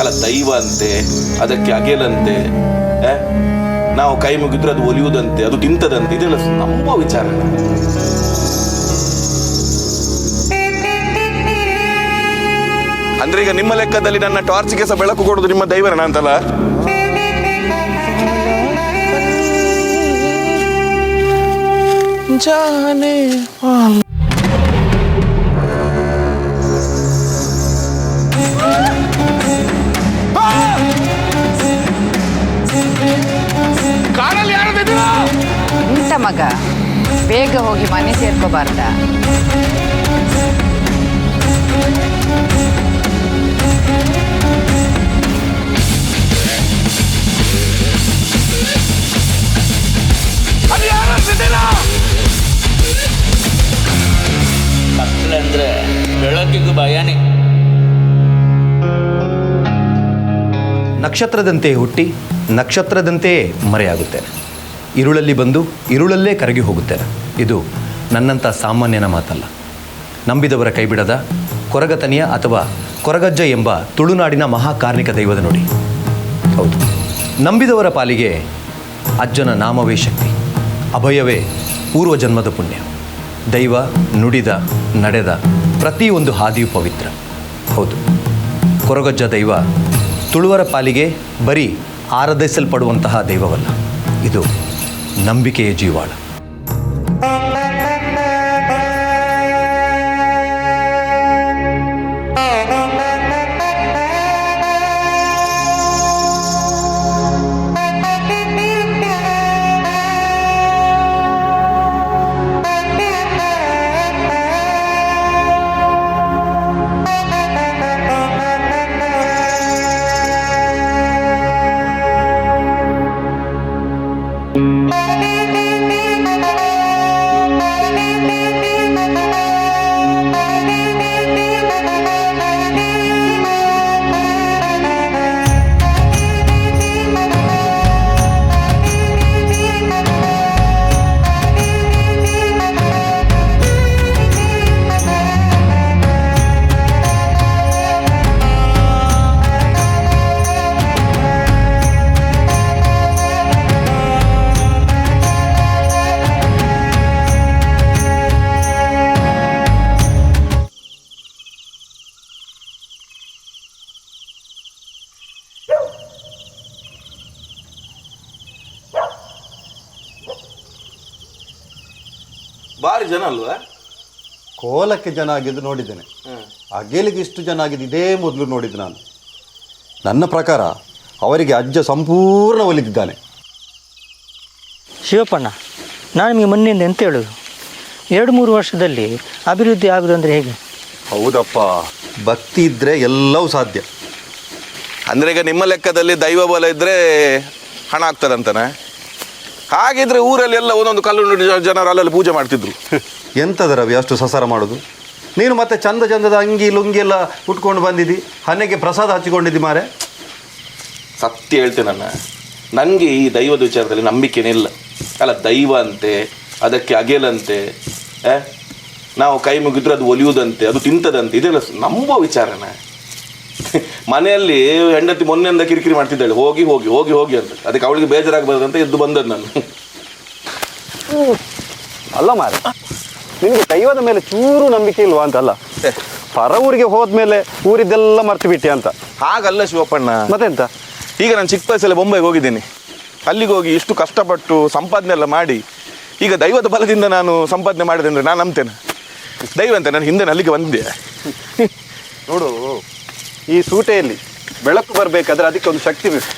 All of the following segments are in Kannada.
ಅಲ್ಲ ದೈವ ಅಂತೆ, ಅದಕ್ಕೆ ಅಗೆಲಂತೆ, ನಾವು ಕೈ ಮುಗಿದ್ರೆ ಅದು ಒಲಿಯುವುದಂತೆ, ಅದು ತಿಂತದಂತೆ, ಇದೆಲ್ಲ ನಂಬೋ ವಿಚಾರ. ಅಂದ್ರೆ ಈಗ ನಿಮ್ಮ ಲೆಕ್ಕದಲ್ಲಿ ನನ್ನ ಟಾರ್ಚ್ಗೆ ಸಹ ಬೆಳಕು ಕೊಡುದು ನಿಮ್ಮ ದೈವನ ಅಂತಲ್ಲ? ಜಾನೆ ಕಾರಲ್ಲಿ ಯಾರದಿದ್ದೀರಾ? ಇಂಥ ಮಗ ಬೇಗ ಹೋಗಿ ಮನೆ ಸೇರ್ಕೋಬಾರ್ದ? ಮಕ್ಕಳಂದ್ರೆ ಬೆಳಕಿಗೂ ಭಯನೇ. ನಕ್ಷತ್ರದಂತೆ ಹುಟ್ಟಿ ನಕ್ಷತ್ರದಂತೆಯೇ ಮರೆಯಾಗುತ್ತೇನೆ. ಇರುಳಲ್ಲಿ ಬಂದು ಇರುಳಲ್ಲೇ ಕರಗಿ ಹೋಗುತ್ತೇನೆ. ಇದು ನನ್ನಂಥ ಸಾಮಾನ್ಯನ ಮಾತಲ್ಲ. ನಂಬಿದವರ ಕೈಬಿಡದ ಕೊರಗತನಿಯ ಅಥವಾ ಕೊರಗಜ್ಜ ಎಂಬ ತುಳುನಾಡಿನ ಮಹಾಕಾರ್ಣಿಕ ದೈವದ ನುಡಿ. ಹೌದು, ನಂಬಿದವರ ಪಾಲಿಗೆ ಅಜ್ಜನ ನಾಮವೇ ಶಕ್ತಿ, ಅಭಯವೇ ಪೂರ್ವಜನ್ಮದ ಪುಣ್ಯ. ದೈವ ನುಡಿದ ನಡೆದ ಪ್ರತಿಯೊಂದು ಹಾದಿಯು ಪವಿತ್ರ. ಹೌದು, ಕೊರಗಜ್ಜ ದೈವ ತುಳುವರ ಪಾಲಿಗೆ ಬರೀ ಆರಾಧಿಸಲ್ಪಡುವಂತಹ ದೈವವಲ್ಲ, ಇದು ನಂಬಿಕೆಯ ಜೀವಾಳ. ಭಾರಿ ಜನ ಅಲ್ವಾ? ಕೋಲಕ್ಕೆ ಜನ ಆಗಿದ್ದು ನೋಡಿದ್ದೇನೆ, ಅಗೇಲಿಗೆ ಇಷ್ಟು ಜನ ಆಗಿದ್ದು ಇದೇ ಮೊದಲು ನೋಡಿದ್ದು ನಾನು. ನನ್ನ ಪ್ರಕಾರ ಅವರಿಗೆ ಅಜ್ಜ ಸಂಪೂರ್ಣ ಒಲಿದಿದ್ದಾನೆ. ಶಿವಪ್ಪಣ್ಣ, ನಾನು ನಿಮಗೆ ಮೊನ್ನೆಯಿಂದ ಎಂತ ಹೇಳೋದು, 2-3 ವರ್ಷದಲ್ಲಿ ಅಭಿವೃದ್ಧಿ ಆಗುದು ಅಂದರೆ ಹೇಗೆ? ಹೌದಪ್ಪ, ಭಕ್ತಿ ಇದ್ದರೆ ಎಲ್ಲವೂ ಸಾಧ್ಯ. ಅಂದ್ರೆ ಈಗ ನಿಮ್ಮ ಲೆಕ್ಕದಲ್ಲಿ ದೈವ ಬಲ ಇದ್ರೆ ಹಣ ಆಗ್ತದಂತಾನೆ? ಹಾಗಿದ್ರೆ ಊರಲ್ಲಿ ಎಲ್ಲ ಒಂದೊಂದು ಕಲ್ಲು ಜನರು ಅಲ್ಲಲ್ಲಿ ಪೂಜೆ ಮಾಡ್ತಿದ್ರು. ಎಂಥದ ರವಿ ಅಷ್ಟು ಸಸಾರ ಮಾಡೋದು? ನೀನು ಮತ್ತೆ ಚಂದದ ಅಂಗಿ ಲುಂಗಿ ಎಲ್ಲ ಉಟ್ಕೊಂಡು ಬಂದಿದ್ದಿ, ಹಣೆಗೆ ಪ್ರಸಾದ ಹಚ್ಚಿಕೊಂಡಿದ್ದಿ ಮಾರೆ. ಸತ್ಯ ಹೇಳ್ತೇನಣ್ಣ, ನನಗೆ ಈ ದೈವದ ವಿಚಾರದಲ್ಲಿ ನಂಬಿಕೆನೇ ಇಲ್ಲ. ಅಲ್ಲ ದೈವ ಅಂತೆ, ಅದಕ್ಕೆ ಅಗೆಲಂತೆ, ನಾವು ಕೈ ಮುಗಿದ್ರೆ ಅದು ಒಲಿಯುವುದಂತೆ, ಅದು ತಿಂತದಂತೆ, ಇದೆಲ್ಲ ನಂಬೋ ವಿಚಾರನ? ಮನೆಯಲ್ಲಿ ಹೆಂಡತಿ ಮೊನ್ನೆಯಿಂದ ಕಿರಿಕಿರಿ ಮಾಡ್ತಿದ್ದಾಳೆ, ಹೋಗಿ ಹೋಗಿ ಹೋಗಿ ಹೋಗಿ ಅಂತ. ಅದಕ್ಕೆ ಅವಳಿಗೆ ಬೇಜಾರಾಗಬಾರ್ದಂತ ಎದ್ದು ಬಂದದ್ದು ನಾನು. ಅಲ್ಲ ಮಾರೆ, ನಿನಗೆ ದೈವದ ಮೇಲೆ ಚೂರು ನಂಬಿಕೆ ಇಲ್ವಾ ಅಂತಲ್ಲ? ಪರ ಊರಿಗೆ ಹೋದ್ಮೇಲೆ ಊರಿದ್ದೆಲ್ಲ ಮರ್ತು ಬಿಟ್ಟೆ ಅಂತ? ಹಾಗಲ್ಲ ಶಿವಪ್ಪಣ್ಣ. ಮತ್ತೆಂತ? ಈಗ ನಾನು ಚಿಕ್ಕ ವಯಸ್ಸಲ್ಲಿ ಬೊಂಬೈಗೆ ಹೋಗಿದ್ದೀನಿ. ಅಲ್ಲಿಗೆ ಹೋಗಿ ಇಷ್ಟು ಕಷ್ಟಪಟ್ಟು ಸಂಪಾದನೆ ಎಲ್ಲ ಮಾಡಿ ಈಗ ದೈವದ ಬಲದಿಂದ ನಾನು ಸಂಪಾದನೆ ಮಾಡಿದೆ ಅಂದರೆ ನಾನು ನಂಬ್ತೇನೆ. ದೈವ ಅಂತ ನಾನು ಹಿಂದೆ ಅಲ್ಲಿಗೆ ಬಂದಿದ್ದೆ. ನೋಡು, ಈ ಸೂಟೆಯಲ್ಲಿ ಬೆಳಕು ಬರಬೇಕಾದ್ರೆ ಅದಕ್ಕೆ ಒಂದು ಶಕ್ತಿ ಬೇಕು.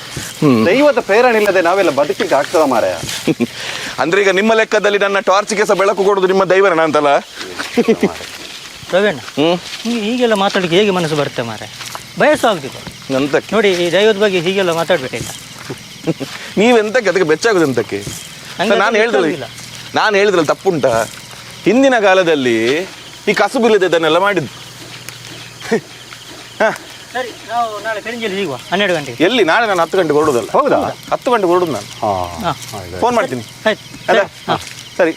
ದೈವದ ಪ್ರೇರಣೆ ಇಲ್ಲದೆ ನಾವೆಲ್ಲ ಬದುಕಲಿಕ್ಕೆ ಆಗ್ತದ ಮಾರಾಯ? ಅಂದ್ರೆ ಈಗ ನಿಮ್ಮ ಲೆಕ್ಕದಲ್ಲಿ ನನ್ನ ಟಾರ್ಚ್ಗೆ ಸಹ ಬೆಳಕು ಕೊಡೋದು ನಿಮ್ಮ ದೈವನ ಅಂತಲ್ಲ? ರವೀಣ್ಣ, ಹೀಗೆಲ್ಲ ಮಾತಾಡಲಿಕ್ಕೆ ಹೇಗೆ ಮನಸ್ಸು ಬರುತ್ತೆ ಮಾರೆ? ಬಯಸ್ಸು ಆಗುದಿಲ್ಲ ಎಂತಕ್ಕೆ ನೋಡಿ, ಈ ದೈವದ ಬಗ್ಗೆ ಹೀಗೆಲ್ಲ ಮಾತಾಡ್ಬೇಕಾಯ್ತಾ? ನೀವೆಂತಕ್ಕೆ ಅದಕ್ಕೆ ಬೆಚ್ಚಾಗುದು ಎಂತಕ್ಕೆ? ನಾನು ಹೇಳಿದ್ರಲ್ಲಿ ತಪ್ಪುಂಟಾ? ಹಿಂದಿನ ಕಾಲದಲ್ಲಿ ಈ ಕಸುಬಿಲ್ಲದೆ ಇದನ್ನೆಲ್ಲ ಮಾಡಿದ್ದು. ಸರಿ, ನಾವು ನಾಳೆ ಕರಿಂಜಲ್ಲಿ ಸಿಗುವ 12 ಗಂಟೆಗೆ. ಎಲ್ಲಿ? ನಾಳೆ ನಾನು 10 ಗಂಟೆಗೆ ಹೊರಡುದಲ್ಲ. ಹೌದಾ? 10 ಗಂಟೆಗೆ ಹೊರಡುದು ನಾನು. ಫೋನ್ ಮಾಡ್ತೀನಿ. ಆಯ್ತು. ಅಲ್ಲ ಸರಿ.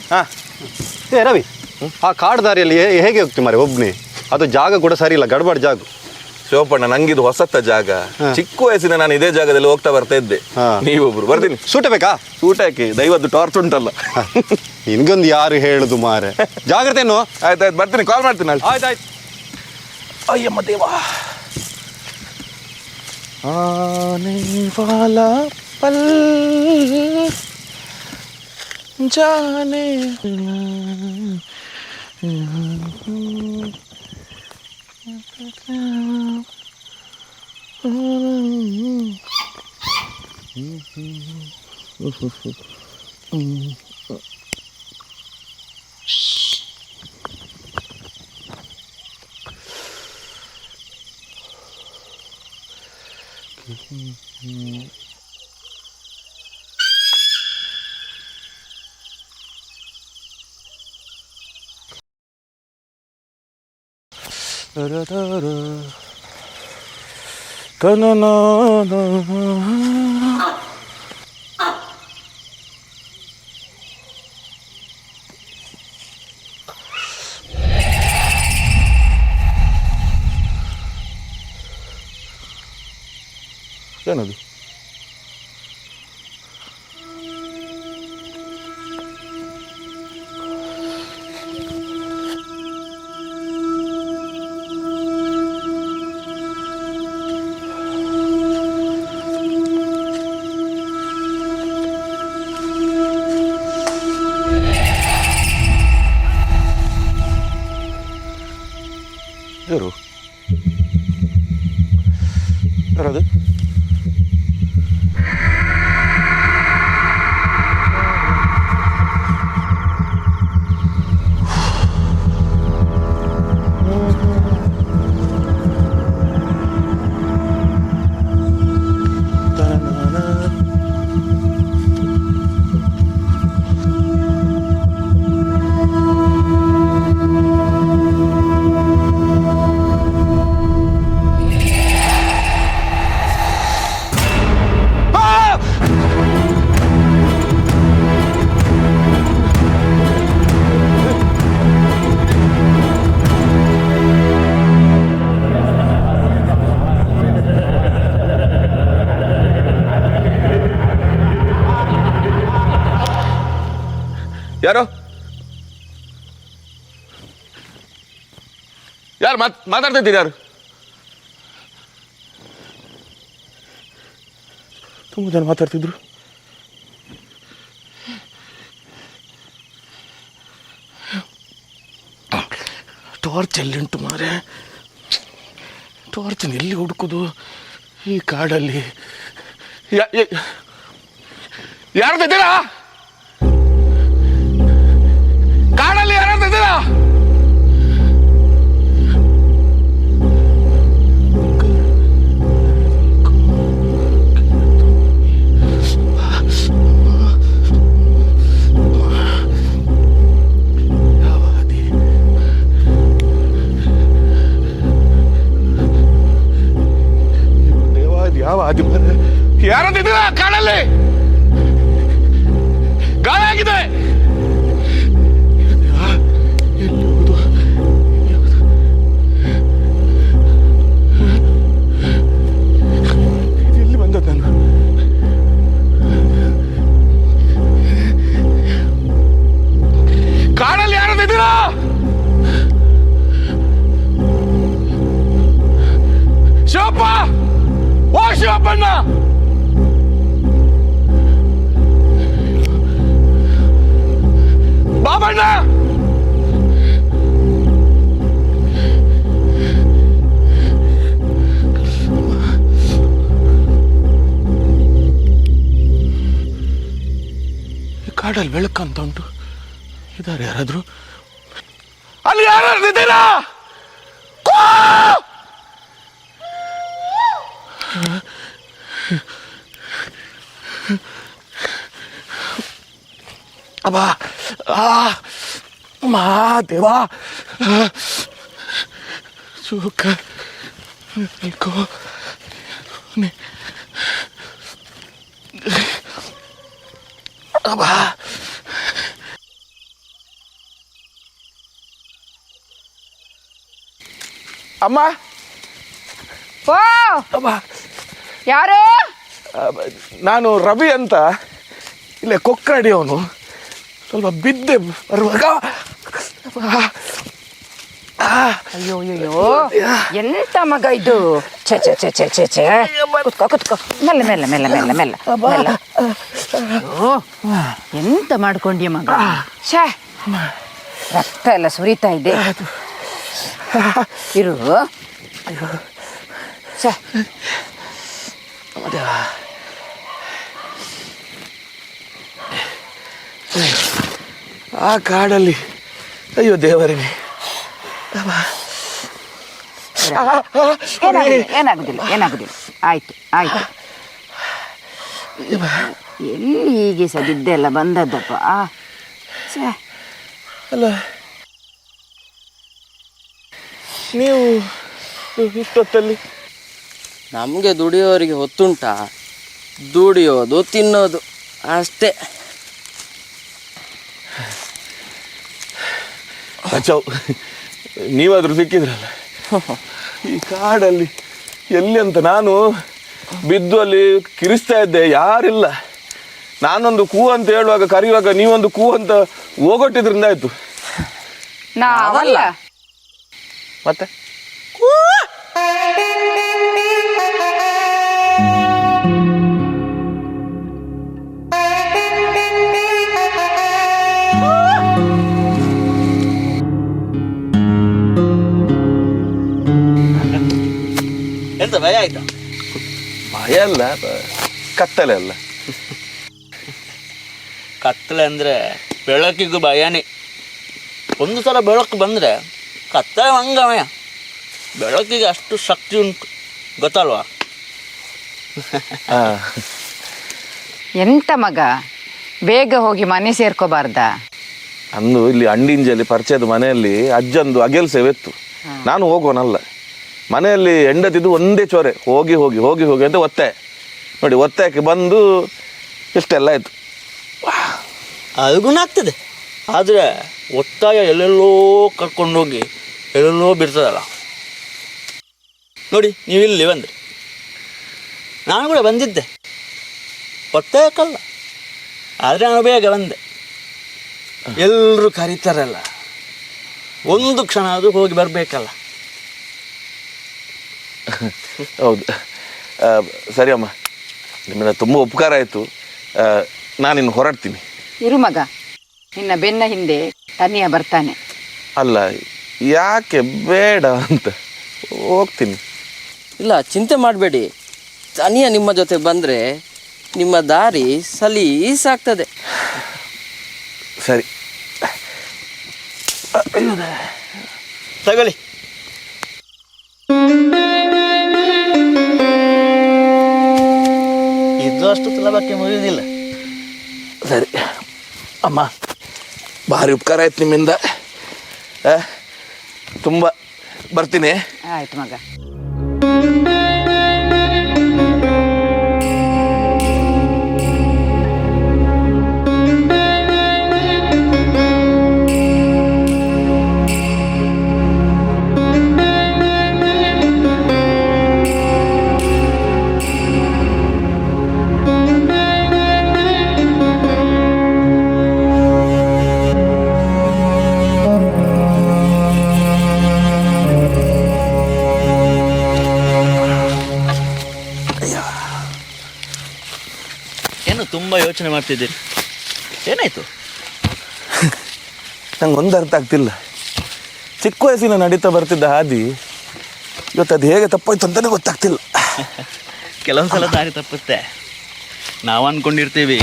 ಏ ರವಿ, ಆ ಕಾಡು ದಾರಿಯಲ್ಲಿ ಹೇಗೆ ಹೋಗ್ತೀವಿ ಮಾರೆ ಒಬ್ಬನೇ? ಅದು ಜಾಗ ಕೂಡ ಸರಿ ಇಲ್ಲ, ಗಡ್ಬಡ್ ಜಾಗ. ಶಿವಪ್ಪಣ್ಣ ನಂಗಿದು ಹೊಸತ್ತ ಜಾಗ. ಚಿಕ್ಕ ವಯಸ್ಸಿನ ನಾನು ಇದೇ ಜಾಗದಲ್ಲಿ ಹೋಗ್ತಾ ಬರ್ತಾ ಇದ್ದೆ. ನೀವೊಬ್ರು ಬರ್ತೀನಿ. ಸೂಟ ಬೇಕಾ? ಊಟಕ್ಕೆ ದೈವದ್ದು ಟಾರ್ಚ್ ಉಂಟಲ್ಲ. ನಿನ್ಗೊಂದು ಯಾರು ಹೇಳುದು ಮಾರೆ. ಜಾಗ್ರತೆನು. ಆಯ್ತಾಯ್ತು ಬರ್ತೀನಿ, ಕಾಲ್ ಮಾಡ್ತೀನಿ. ಆಯ್ತಾಯ್ತು. ಅಯ್ಯಮ್ಮ ದೇವಾ. ಆನೆ ವಾಲಾ ಪಲ್ ಜಾನೆ. ಏನದು? ಯಾರು ಯಾರದು? ಯಾರು ಯಾರು ಮಾತಾಡ್ತಾ ಇದ್ದೀರಿ? ಯಾರು? ತುಂಬ ಜನ ಮಾತಾಡ್ತಿದ್ರು. ಟಾರ್ಚ್ ಎಲ್ಲಿಂಟು ಮಾರೆ? ಟಾರ್ಚ್ ಎಲ್ಲಿ ಹುಡುಕುದು ಈ ಕಾಡಲ್ಲಿ? ಯಾರ್ದಿದ್ದೀರಾ ಕಾಡಲ್ಲಿ? ಯಾರ್ದಿದ್ದೀರಾ? ಯಾವ ಆದಿ ಯಾರದಿದ್ದೀರಾ ಕಾಡಲ್ಲಿ? ಗಾಳಿ ಆಗಿದೆ. ಎಲ್ಲಿ ಹೋಗುದು? ಎಲ್ಲಿ ಬಂದದ್ದು ನಾನು? ಕಾಡಲ್ಲಿ ಯಾರದಿದ್ದೀರಾ? ಶಿವಪ್ಪ, ಓ ಶಿವಪ್ಪಣ್ಣ, ಬಾಬಣ್ಣ, ಈ ಕಾಡಲ್ಲಿ ಬೆಳಕಂತ ಉಂಟು. ಇದಾರೆ ಯಾರಾದ್ರು? ಅಲ್ಲಿ ಯಾರಾದ್ರು ಇದ್ದೀರಾ? ಅಬ್ಬಾ, ಮಾ ದೇವಾ, ಸುಖ ಅಬ್ಬಾ. ಅಮ್ಮ, ಓ ಯಾರು? ನಾನು ರವಿ ಅಂತ, ಇಲ್ಲೇ ಕೊಕ್ಕಡಿ ಅವನು. ಸ್ವಲ್ಪ ಬಿದ್ದೆ ಬರುವಾಗ. ಅಯ್ಯೋ ಅಯ್ಯೋ, ಎಂತ ಮಗ ಇದು? ಛೆ ಛೆ ಛೆ ಛೆ ಛೆ ಛೆ. ಕುತ್ಕೋ ಕುತ್ಕೋ, ಮೆಲ್ಲ ಮೆಲ್ಲ ಮೆಲ್ಲ ಮೆಲ್ಲ ಮೆಲ್ಲ ಮೆಲ್ಲ. ಅಯ್ಯೋ, ಎಂತ ಮಾಡ್ಕೊಂಡ್ಯ ಮಗ? ಛೇ, ರಕ್ತ ಎಲ್ಲ ಸುರಿತಾ ಇದೆ. ಇರು. ಛೇ, ಆ ಕಾಡಲ್ಲಿ, ಅಯ್ಯೋ ದೇವರೇ, ಏನಾಗುದಿಲ್ಲ ಏನಾಗುದಿಲ್ಲ. ಆಯ್ತು ಆಯ್ತು. ಎಲ್ಲಿ ಹೀಗೆ ಸಹ ಬಿದ್ದೆಲ್ಲ ಬಂದದ್ದಪ್ಪ. ಛೇ, ಅಲ್ಲ ನೀವು ಇಷ್ಟೊತ್ತಲ್ಲಿ? ನಮಗೆ ದುಡಿಯೋರಿಗೆ ಹೊತ್ತುಂಟ, ದುಡಿಯೋದು ತಿನ್ನೋದು ಅಷ್ಟೇ. ಅಚ್ಚವ್, ನೀವಾದ್ರೂ ಸಿಕ್ಕಿದ್ರಲ್ಲ ಈ ಕಾಡಲ್ಲಿ. ಎಲ್ಲಿ ಅಂತ ನಾನು ಬಿದ್ದು ಅಲ್ಲಿ ಕಿರಿಸ್ತಾ ಇದ್ದೆ, ಯಾರಿಲ್ಲ. ನಾನೊಂದು ಕೂ ಅಂತ ಹೇಳುವಾಗ, ಕರೆಯುವಾಗ ನೀವೊಂದು ಕೂ ಅಂತ ಹೋಗೊಟ್ಟಿದ್ರಿಂದ ಆಯ್ತು. ನಾವಲ್ಲ ಮತ್ತೆ ಎಂತ ಭಯ ಆಯ್ತಾ? ಭಯ ಅಲ್ಲ, ಕತ್ತಲೆ ಅಲ್ಲ. ಕತ್ತಲೆ ಅಂದರೆ ಬೆಳಕಿಗೂ ಭಯನೇ. ಒಂದು ಸಲ ಬೆಳಕು ಬಂದರೆ ಕತ್ತಲೆ ಹಂಗಮಯ. ಬೆಳಕಿಗೆ ಅಷ್ಟು ಶಕ್ತಿ ಉಂಟು, ಗೊತ್ತಲ್ವಾ? ಎಂತ ಮಗ, ಬೇಗ ಹೋಗಿ ಮನೆ ಸೇರ್ಕೋಬಾರ್ದ? ಅಂದು ಇಲ್ಲಿ ಅಂಡಿಂಜಲ್ಲಿ ಪರಿಚಯದ ಮನೆಯಲ್ಲಿ ಅಜ್ಜಂದು ಅಗೆಲ್ ಸೇವೆತ್ತು. ನಾನು ಹೋಗೋನಲ್ಲ, ಮನೆಯಲ್ಲಿ ಹೆಂಡತಿದ್ದು ಒಂದೇ ಚೋರೆ, ಹೋಗಿ ಹೋಗಿ ಹೋಗಿ ಹೋಗಿ ಅಂತ ಒತ್ತಾಯ. ನೋಡಿ, ಒತ್ತಾಯಕ್ಕೆ ಬಂದು ಇಷ್ಟೆಲ್ಲ ಆಯಿತು. ಅದು ಗುಣ ಆಗ್ತದೆ. ಆದರೆ ಒತ್ತಾಯ ಎಲ್ಲೆಲ್ಲೋ ಕರ್ಕೊಂಡೋಗಿ ಎಲ್ಲೆಲ್ಲೋ ಬಿಡ್ತದಲ್ಲ. ನೋಡಿ, ನೀವು ಇಲ್ಲಿ ಬಂದ್ರಿ, ನಾನು ಕೂಡ ಬಂದಿದ್ದೆ ಒತ್ತಾಯಕ್ಕಲ್ಲ. ಆದರೆ ನಾನು ಬೇಗ ಬಂದೆ. ಎಲ್ಲರೂ ಕರೀತಾರಲ್ಲ, ಒಂದು ಕ್ಷಣ ಅದು ಹೋಗಿ ಬರಬೇಕಲ್ಲ. ಹೌದು, ಸರಿ ಅಮ್ಮ, ನಿಮ್ಮಿಂದ ತುಂಬ ಉಪಕಾರ ಆಯಿತು. ನಾನಿನ್ನು ಹೊರಡ್ತೀನಿ. ಇರು ಮಗ, ನಿನ್ನ ಬೆನ್ನ ಹಿಂದೆ ತನಿಯ ಬರ್ತಾನೆ. ಅಲ್ಲ, ಯಾಕೆ ಬೇಡ ಅಂತ ಹೋಗ್ತೀನಿ. ಇಲ್ಲ, ಚಿಂತೆ ಮಾಡಬೇಡಿ. ತನಿಯ ನಿಮ್ಮ ಜೊತೆ ಬಂದರೆ ನಿಮ್ಮ ದಾರಿ ಸಲೀಸಾಗ್ತದೆ. ಸರಿ, ತಗೊಳ್ಳಿ. ಇದು ಅಷ್ಟು ಸುಲಭಕ್ಕೆ ಮುಗಿಯುವುದಿಲ್ಲ. ಸರಿ ಅಮ್ಮ, ಭಾರಿ ಉಪಕಾರ ಆಯ್ತು ನಿಮ್ಮಿಂದ. ತುಂಬ ಬರ್ತೀನಿ. ಆಯ್ತು ಮಗ. ಏನು ತುಂಬ ಯೋಚನೆ ಮಾಡ್ತಿದ್ದೀರಿ? ಏನಾಯಿತು? ನಂಗೆ ಒಂದು ಅರ್ಥ ಆಗ್ತಿಲ್ಲ. ಚಿಕ್ಕ ವಯಸ್ಸಿನ ನಡೀತಾ ಬರ್ತಿದ್ದ ಹಾದಿ ಇವತ್ತು ಅದು ಹೇಗೆ ತಪ್ಪಾಯ್ತು ಅಂತಲೇ ಗೊತ್ತಾಗ್ತಿಲ್ಲ. ಕೆಲವೊಂದು ಸಲ ದಾರಿ ತಪ್ಪುತ್ತೆ. ನಾವು ಅಂದ್ಕೊಂಡಿರ್ತೀವಿ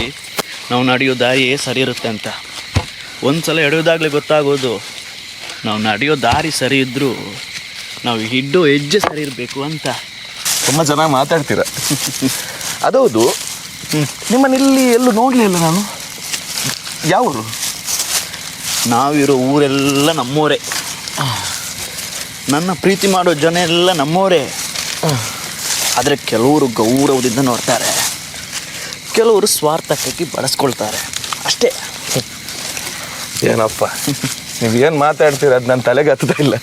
ನಾವು ನಡೆಯೋ ದಾರಿಯೇ ಸರಿ ಇರುತ್ತೆ ಅಂತ. ಒಂದು ಸಲ ಎಳೆಯೋದಾಗಲೇ ಗೊತ್ತಾಗೋದು ನಾವು ನಡೆಯೋ ದಾರಿ ಸರಿ ಇದ್ದರೂ ನಾವು ಹಿಡ್ಡೋ ಹೆಜ್ಜೆ ಸರಿ ಇರಬೇಕು ಅಂತ. ತುಂಬ ಚೆನ್ನಾಗಿ ಮಾತಾಡ್ತೀರ. ಅದೌದು, ನಿಮ್ಮನ್ನಿಲ್ಲಿ ಎಲ್ಲೂ ನೋಡಲಿಲ್ಲ ನಾನು. ಯಾವರು? ನಾವಿರೋ ಊರೆಲ್ಲ ನಮ್ಮೋರೇ. ನನ್ನ ಪ್ರೀತಿ ಮಾಡೋ ಜನ ಎಲ್ಲ ನಮ್ಮೋರೇ. ಆದರೆ ಕೆಲವರು ಗೌರವದಿಂದ ನೋಡ್ತಾರೆ, ಕೆಲವರು ಸ್ವಾರ್ಥಕ್ಕಾಗಿ ಬಳಸ್ಕೊಳ್ತಾರೆ ಅಷ್ಟೇ. ಏನಪ್ಪ ನೀವು ಏನು ಮಾತಾಡ್ತೀರ, ಅದು ನನ್ನ ತಲೆಗೆ ಹತ್ತದ ಇಲ್ಲ.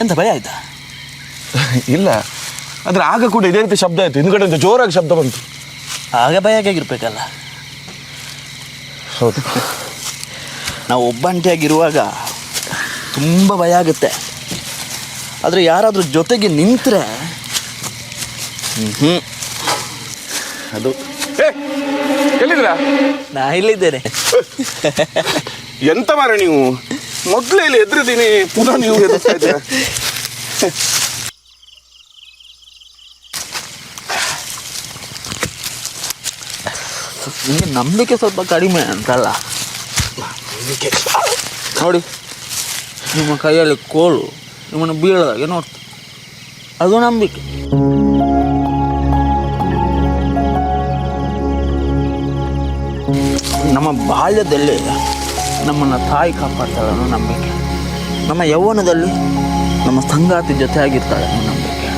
ಎಂತ ಭಯ ಆಯ್ತಾ? ಇಲ್ಲ, ಆದರೆ ಆಗ ಕೂಡ ಇದೇ ರೀತಿ ಶಬ್ದ ಆಯಿತು, ಹಿಂದ್ಗಡೆಯಿಂದ ಜೋರಾಗಿ ಶಬ್ದ ಬಂತು. ಆಗ ಭಯ ಆಗಿರ್ಬೇಕಲ್ಲ. ಹೌದು. ನಾವು ಒಬ್ಬಂಟಿಯಾಗಿರುವಾಗ ತುಂಬ ಭಯ ಆಗುತ್ತೆ. ಆದರೆ ಯಾರಾದರೂ ಜೊತೆಗೆ ನಿಂತರೆ ಅದು ಎಲ್ಲಿದ್ದೀರಾ? ನಾ ಇಲ್ಲಿದ್ದೇನೆ. ಎಂತ ಮಾರ ನೀವು, ಮೊದಲೇ ಇಲ್ಲಿ ಎದುರಿದ್ದೀನಿ, ಪುನಃ ನೀವು ಎದುರ್ತಾ ಇದ್ದೀರಾ? ನಿಮಗೆ ನಂಬಿಕೆ ಸ್ವಲ್ಪ ಕಡಿಮೆ ಅಂತಲ್ಲ. ನೋಡಿ, ನಿಮ್ಮ ಕೈಯಲ್ಲಿ ಕೋಲು ನಿಮ್ಮನ್ನು ಬೀಳದಾಗೆ ನೋಡ್ತು, ಅದು ನಂಬಿಕೆ. ನಮ್ಮ ಬಾಲ್ಯದಲ್ಲಿ ನಮ್ಮನ್ನು ತಾಯಿ ಕಾಪಾಡ್ತಾಳೆ ಅನ್ನೋ ನಂಬಿಕೆ, ನಮ್ಮ ಯೌವನದಲ್ಲಿ ನಮ್ಮ ಸಂಗಾತಿ ಜೊತೆ ಆಗಿರ್ತಾಳೆ ಅನ್ನೋ ನಂಬಿಕೆ,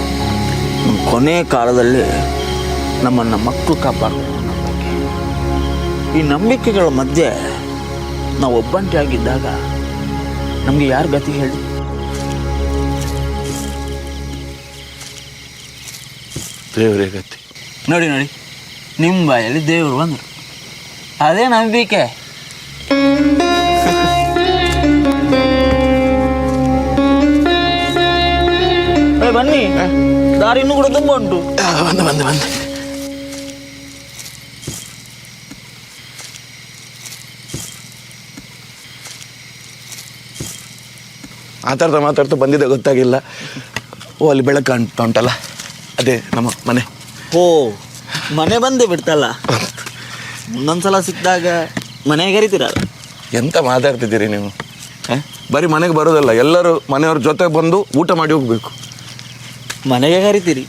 ನಮ್ಮ ಕೊನೆ ಕಾಲದಲ್ಲಿ ನಮ್ಮನ್ನು ಮಕ್ಕಳು ಕಾಪಾಡ್ತಾರೆ ಅನ್ನೋ ನಂಬಿಕೆ. ಈ ನಂಬಿಕೆಗಳ ಮಧ್ಯೆ ನಾವು ಒಬ್ಬಂಟಿಯಾಗಿದ್ದಾಗ ನಮಗೆ ಯಾರು ಗತಿ ಹೇಳಿ? ದೇವರೇ ಗತಿ. ನೋಡಿ ನೋಡಿ, ನಿಮ್ಮ ಬಾಯಲ್ಲಿ ದೇವರು ಬಂದರು, ಅದೇ ನಂಬಿಕೆ. ಬನ್ನಿ, ದಾರಿ ಇನ್ನೂ ಕೂಡ ತುಂಬ ಉಂಟು. ಬಂದೆ ಬಂದೆ ಬಂದೆ. ಮಾತಾಡ್ತಾ ಬಂದಿದ್ದೆ ಗೊತ್ತಾಗಿಲ್ಲ. ಓ, ಅಲ್ಲಿ ಬೆಳಕು ಕಾಣ್ತಾ ಉಂಟಲ್ಲ, ಅದೇ ನಮ್ಮ ಮನೆ. ಓ, ಮನೆ ಬಂದೇ ಬಿಡ್ತಲ್ಲ. ಮುಂದೊಂದ್ಸಲ ಸಿಕ್ಕಿದಾಗ ಮನೆಗೆ ಕರಿತೀರಲ್ಲ. ಎಂತ ಮಾತಾಡ್ತಿದ್ದೀರಿ ನೀವು? ಬರೀ ಮನೆಗೆ ಬರೋದಲ್ಲ, ಎಲ್ಲರೂ ಮನೆಯವ್ರ ಜೊತೆ ಬಂದು ಊಟ ಮಾಡಿ ಹೋಗ್ಬೇಕು. ಮನೆಗೆ ಕರಿತೀರಿ,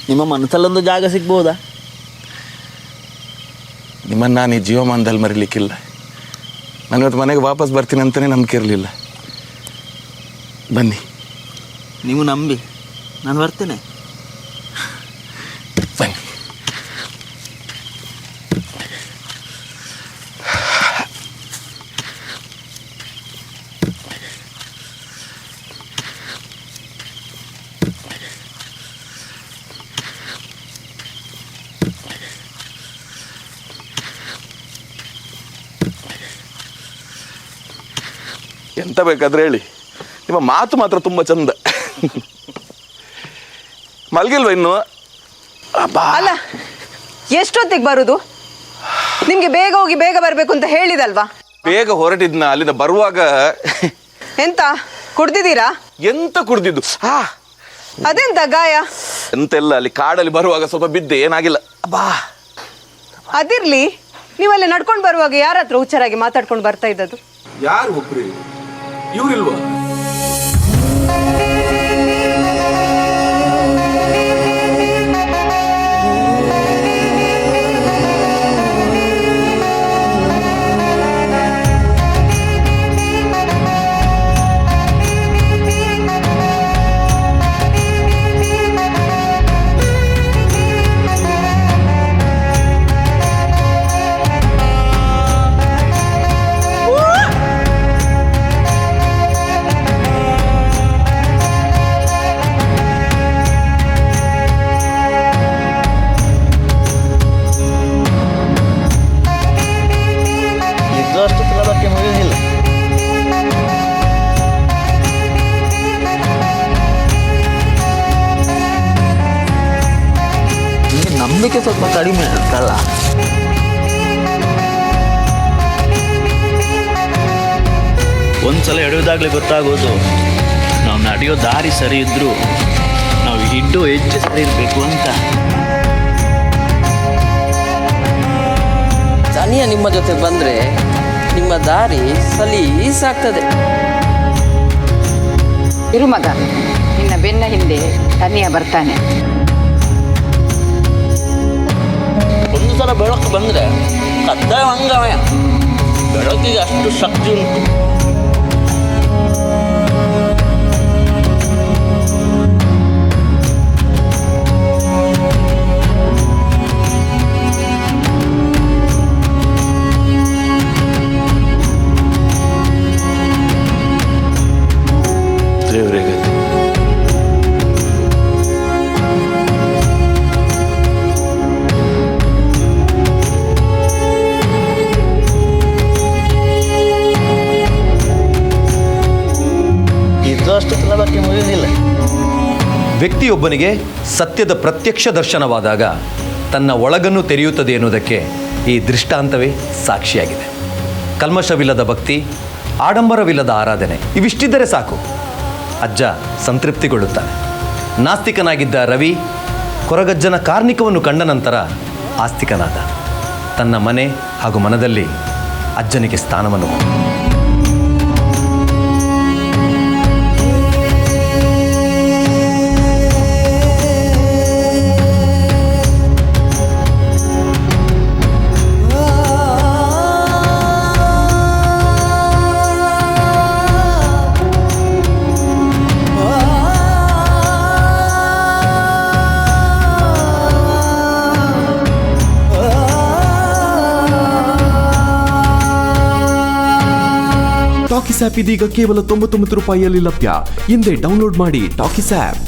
ನಿಮ್ಮ ಮನಸ್ಸಲ್ಲೊಂದು ಜಾಗ ಸಿಗ್ಬೋದಾ? ನಿಮ್ಮನ್ನು ನಾನು ಈ ಜೀವಮಾನದಲ್ಲಿ ಮರಿಲಿಕ್ಕಿಲ್ಲ. ನಾನು ಇವತ್ತು ಮನೆಗೆ ವಾಪಸ್ ಬರ್ತೀನಿ ಅಂತಲೇ ನಂಬಿಕೆ ಇರಲಿಲ್ಲ. ಬನ್ನಿ, ನೀವು ನಂಬಿ, ನಾನು ಬರ್ತೇನೆ. ಬನ್ನಿ. ಎಂತ ಬೇಕಾದ್ರೆ ಹೇಳಿ, ನಿಮ್ಮ ಮಾತು ಮಾತ್ರ ತುಂಬ ಚಂದ. ಮಲ್ಗಿಲ್ವ ಇನ್ನು? ಅಲ್ಲ, ಎಷ್ಟೊತ್ತಿಗೆ ಬರುದು? ನಿಮ್ಗೆ ಬೇಗ ಹೋಗಿ ಬೇಗ ಬರ್ಬೇಕು ಅಂತ ಹೇಳಿದಲ್ವಾ? ಬೇಗ ಹೊರಟಿದ್ನ, ಅಲ್ಲಿಂದ ಬರುವಾಗ ಎಂತ ಕುಡ್ದಿದ್ದೀರಾ? ಎಂತ ಕುಡ್ದಿದ್ದು? ಅದೆಂತ ಗಾಯ? ಎಂತೆಲ್ಲ, ಅಲ್ಲಿ ಕಾಡಲ್ಲಿ ಬರುವಾಗ ಸ್ವಲ್ಪ ಬಿದ್ದೆ, ಏನಾಗಿಲ್ಲ. ಅದಿರ್ಲಿ, ನೀವಲ್ಲಿ ನಡ್ಕೊಂಡು ಬರುವಾಗ ಯಾರ ಹತ್ರ ಹುಚ್ಚರಾಗಿ ಮಾತಾಡ್ಕೊಂಡು ಬರ್ತಾ ಇದ್ದದ್ದು? ಯಾರು ಒಬ್ರು? ಇವ್ರಿಲ್ವಾ? ನಂಬಿಕೆ ಸ್ವಲ್ಪ ಕಡಿಮೆ ಅಂತಲ್ಲ. ಒಂದ್ಸಲ ಎಳೆಯೋದಾಗಲೇ ಗೊತ್ತಾಗೋದು ನಾವು ನಡೆಯೋ ದಾರಿ ಸರಿ ಇದ್ದರೂ ನಾವು ಹಿಡ್ಡೋ ಹೆಜ್ಜೆ ಸರಿ ಇರಬೇಕು ಅಂತ. ತನಿಯ ನಿಮ್ಮ ಜೊತೆ ಬಂದರೆ ನಿಮ್ಮ ದಾರಿ ಸಲೀಸಾಗ್ತದೆ. ಇರು ಮಗ, ನಿನ್ನ ಬೆನ್ನ ಹಿಂದೆ ತನಿಯ ಬರ್ತಾನೆ. ಒಂದು ಸಲ ಬೆಳಕು ಬಂದರೆ ಕದ್ದಾಯ ಅಂಗಮಯ. ಬೆಳಕಿಗೆ ಅಷ್ಟು ಶಕ್ತಿ ಉಂಟು. ದೇವ್ರೇ ಗತಿ. ಇದು ಅಷ್ಟಕ್ಕೆಲ್ಲ ಬಾಕಿ ಮುಗಿದಿಲ್ಲ. ವ್ಯಕ್ತಿಯೊಬ್ಬನಿಗೆ ಸತ್ಯದ ಪ್ರತ್ಯಕ್ಷ ದರ್ಶನವಾದಾಗ ತನ್ನ ಒಳಗನ್ನು ತೆರೆಯುತ್ತದೆ ಎನ್ನುವುದಕ್ಕೆ ಈ ದೃಷ್ಟಾಂತವೇ ಸಾಕ್ಷಿಯಾಗಿದೆ. ಕಲ್ಮಶವಿಲ್ಲದ ಭಕ್ತಿ, ಆಡಂಬರವಿಲ್ಲದ ಆರಾಧನೆ ಇವಿಷ್ಟಿದ್ದರೆ ಸಾಕು, ಅಜ್ಜ ಸಂತೃಪ್ತಿಗೊಳ್ಳುತ್ತಾನೆ. ನಾಸ್ತಿಕನಾಗಿದ್ದ ರವಿ ಕೊರಗಜ್ಜನ ಕಾರ್ಣಿಕವನ್ನು ಕಂಡ ನಂತರ ಆಸ್ತಿಕನಾದ. ತನ್ನ ಮನೆ ಹಾಗೂ ಮನದಲ್ಲಿ ಅಜ್ಜನಿಗೆ ಸ್ಥಾನವನ್ನು ಕೊಟ್ಟ. ಟಾಕಿಸ್ ಆಪ್ ಇದೀಗ ಕೇವಲ 99 ರೂಪಾಯಿಯಲ್ಲಿ ಲಭ್ಯ. ಹಿಂದೆ ಡೌನ್ಲೋಡ್ ಮಾಡಿ ಟಾಕಿಸ್ ಆಪ್.